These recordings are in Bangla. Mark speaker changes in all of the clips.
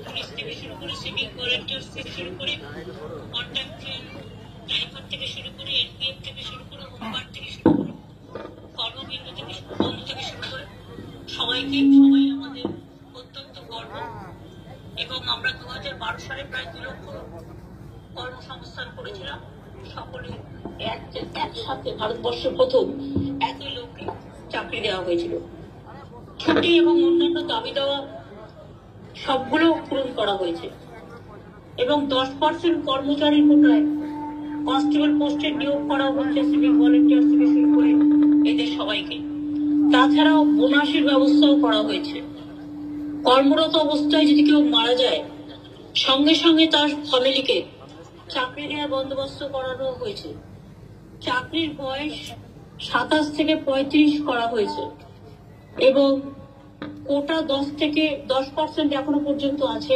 Speaker 1: পুলিশ থেকে শুরু করে সিভিক ভলেন্টিয়ার্স থেকে শুরু করে কন্ট্রাক্ট ড্রাইভার থেকে শুরু করে এনপিএফ থেকে শুরু করে হোমগার্ড থেকে শুরু করে কর্মবিন্দু থেকে বন্ধু থেকে শুরু করে সবাই আমাদের অত্যন্ত গর্ব। এবং আমরা 2012 সালে প্রায় 2 লক্ষ কর্মসংস্থান করেছিলাম। সকলে একসাথে ভারতবর্ষের প্রথম এত লোককে চাকরি দেওয়া হয়েছিল। ছুটি এবং অন্যান্য দাবি দেওয়া সবগুলো পূরণ করা হয়েছে এবং 10% কর্মচারীর কোটায় কনস্টেবল পোস্টে নিয়োগ করা হচ্ছে সিভিক ভলেন্টিয়ার থেকে শুরু করে এদের সবাইকে। তাছাড়াও বোনাসের ব্যবস্থাও করা হয়েছে। কর্মরত অবস্থায় যদি কেউ মারা যায় সঙ্গে সঙ্গে তার ফ্যামিলিকে চাকরি দেওয়ার বন্দোবস্ত করানো হয়েছে। চাকরির বয়স 27 থেকে 35 করা হয়েছে এবং কোটা 10% এখনো পর্যন্ত আছে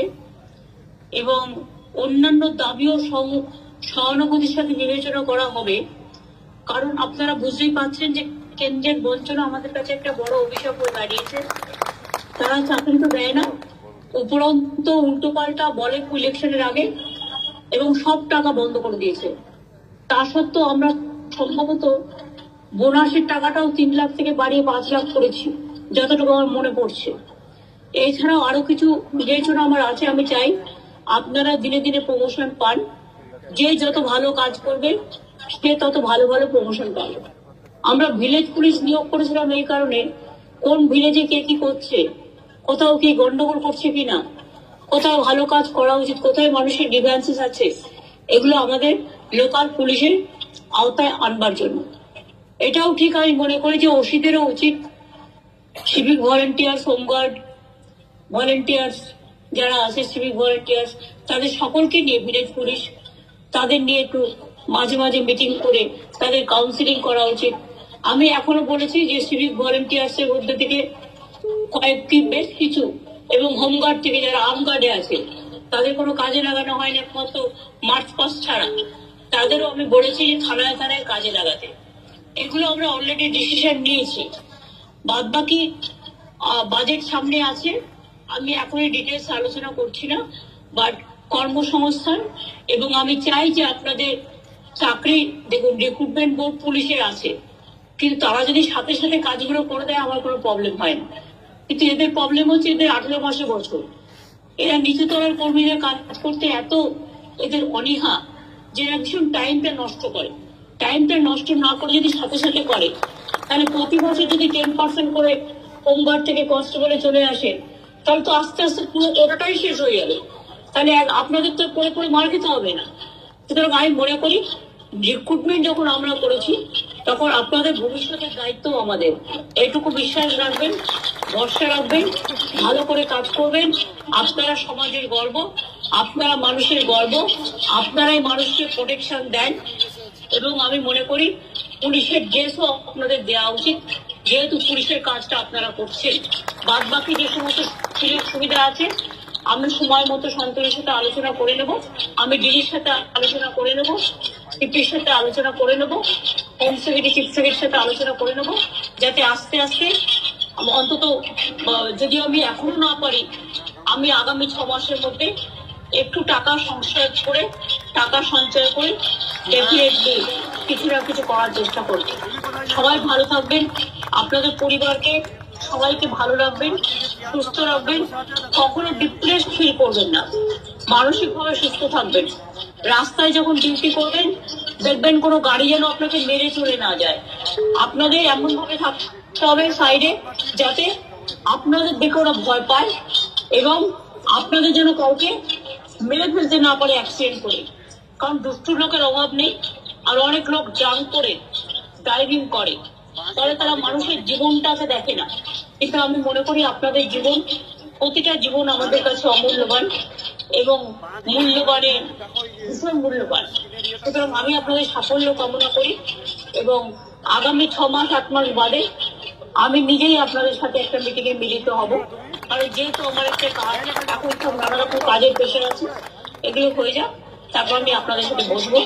Speaker 1: এবং অন্যান্য দাবিও সহানুভূতির সাথে বিবেচনা করা হবে। কারণ আপনারা বুঝতেই পারছেন যে কেন্দ্রের বঞ্চনা আমাদের কাছে একটা বড় অভিশাপ হয়ে দাঁড়িয়েছে। তারা চাকরি তো দেয় না, উপরন্তু উল্টো পাল্টা বলে ইলেকশনের আগে এবং সব টাকা বন্ধ করে দিয়েছে। তা সত্ত্বেও আমরা সম্ভবত বোনাসের টাকাটাও 3 লাখ থেকে বাড়িয়ে 5 লাখ করেছি, যতটুকু আমার মনে পড়ছে। এছাড়াও আরো কিছু বিবেচনা আমার আছে। আমি চাই আপনারা দিনে দিনে প্রমোশন পান। যে যত ভালো কাজ করবে সে তত ভালো ভালো প্রমোশন পাবে। আমরা ভিলেজ পুলিশ নিয়োগ করেছিলাম এই কারণে, কোন ভিলেজে কে কি করছে, কোথাও কি গন্ডগোল করছে কিনা, কোথাও ভালো কাজ করা উচিত, কোথায় মানুষের গ্রিভ্যান্সেস আছে, এগুলো আমাদের লোকাল পুলিশের আওতায় আনবার জন্য। এটাও ঠিক আমি মনে করি যে ওসিদেরও উচিত সিভিক ভলেন্টিয়ার্স, হোমগার্ড ভলেন্টিয়ার্স যারা আছে, সিভিক ভলেন্টিয়ার্স তাদের সকলকে নিয়ে ভিলেজ পুলিশ তাদের নিয়ে একটু মাঝে মাঝে মিটিং করে তাদের কাউন্সিলিং করা উচিত। আমি এখনো বলেছি যে সিভিক ভলেন্টিয়ার্স এর মধ্যে থেকে কয়েকটি বেশ কিছু এবং হোমগার্ড থেকে যারা আর্মগার্ডে আছে তাদের কোনো কাজে লাগানো হয় না একমাত্র মার্চ পাস ছাড়া। তাদেরও আমি বলেছি যে থানায় থানায় কাজে লাগাতে। এগুলো আমরা অলরেডি ডিসিশন নিয়েছি। বাদ বাকি বাজেট সামনে আছে, আমি এখনই ডিটেলস আলোচনা করছি না। বাট কর্মসংস্থান এবং আমি চাই যে আপনাদের চাকরি, দেখুন রিক্রুটমেন্ট বোর্ড পুলিশের আছে, কিন্তু তারা যদি সাথে সাথে কাজগুলো করে দেয় আমার কোনো প্রবলেম হয় না। কিন্তু এদের প্রবলেম হচ্ছে এদের 18 মাসে বছর, এরা নিচুতলার কর্মীদের কাজ করতে এত এদের অনীহা যে ভীষণ টাইমটা নষ্ট করে। টাইমটা নষ্ট না করে যদি সাথে সাথে করে তাহলে প্রতি বছর যদি 10% করে হোমগার্ড থেকে কনস্টেবলে চলে আসে তাহলে তো আস্তে আস্তে পুরো কোটাটাই শেষ হয়ে যাবে। তাহলে আপনাদের তো পরে পরে মার খেতে হবে না। সুতরাং আমি মনে করি রিক্রুটমেন্ট যখন আমরা করেছি তখন আপনাদের ভবিষ্যতের দায়িত্ব আমাদের। এটুকু বিশ্বাস রাখবেন, ভরসা রাখবেন, ভালো করে কাজ করবেন। আপনারা সমাজের গর্ব, আপনারা মানুষের গর্ব, আপনারাই মানুষকে প্রোটেকশন দেন এবং আমি মনে করি পুলিশের ড্রেসও আপনাদের দেওয়া উচিত, যেহেতু পুলিশের কাজটা আপনারা করছেন। বাদ বাকি যে সমস্ত সুযোগ সুবিধা আছে আমি সময় মতো সন্তোষের সাথে আলোচনা করে নেব, আমি ডিজির সাথে আলোচনা করে নেব, সিপির সাথে আলোচনা করে নেব, হোম সেক্রেটারি চিফ সেক্রেটারির সাথে আলোচনা করে নেব, যাতে আস্তে আস্তে অন্তত যদি আমি এখনো না পারি আমি আগামী 6 মাসের মধ্যে একটু টাকা সঞ্চয় করে ডেফিনেটলি কিছু না কিছু করার চেষ্টা করব। সবাই ভালো থাকবেন, আপনাদের পরিবারকে সবাইকে ভালো রাখবেন, সুস্থ রাখবেন, কখনো ডিপ্রেস ফিল করবেন না, মানসিকভাবে সুস্থ থাকবেন। রাস্তায় যখন ডিউটি করবেন দেখবেন কোনো গাড়ি যেন আপনাকে মেরে চলে না যায়। আপনাদের এমন ভাবে থাকতে হবে সাইডে যাতে আপনাদের দেখে ওরা ভয় পায় এবং আপনাদের যেন কাউকে মেরে ফেলতে না পারে অ্যাক্সিডেন্ট করে। কারণ দুষ্টু লোকের অভাব নেই, আর অনেক লোক জাঙ্ক করে ড্রাইভিং করে, তাহলে তারা মানুষের জীবনটাকে দেখে না। কিন্তু আমি মনে করি আপনাদের জীবন, প্রতিটা জীবন আমাদের কাছে অমূল্যবান এবং মূল্যবানের ভীষণ মূল্যবান। সুতরাং আমি আপনাদের সাফল্য কামনা করি এবং আগামী 6 মাস 8 মাস বাদে আমি নিজেই আপনাদের সাথে একটা মিটিং এ মিলিত হব। কারণ যেহেতু আমার একটা কাজ এখন খুব নানা রকম কাজের প্রেশার আছে, এগুলো হয়ে যাক তারপর আমি আপনাদের সাথে বসবো।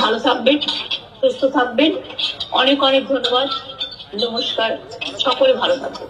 Speaker 1: ভালো থাকবেন, সুস্থ থাকবেন, অনেক অনেক ধন্যবাদ, নমস্কার, সকলে ভালো থাকবেন।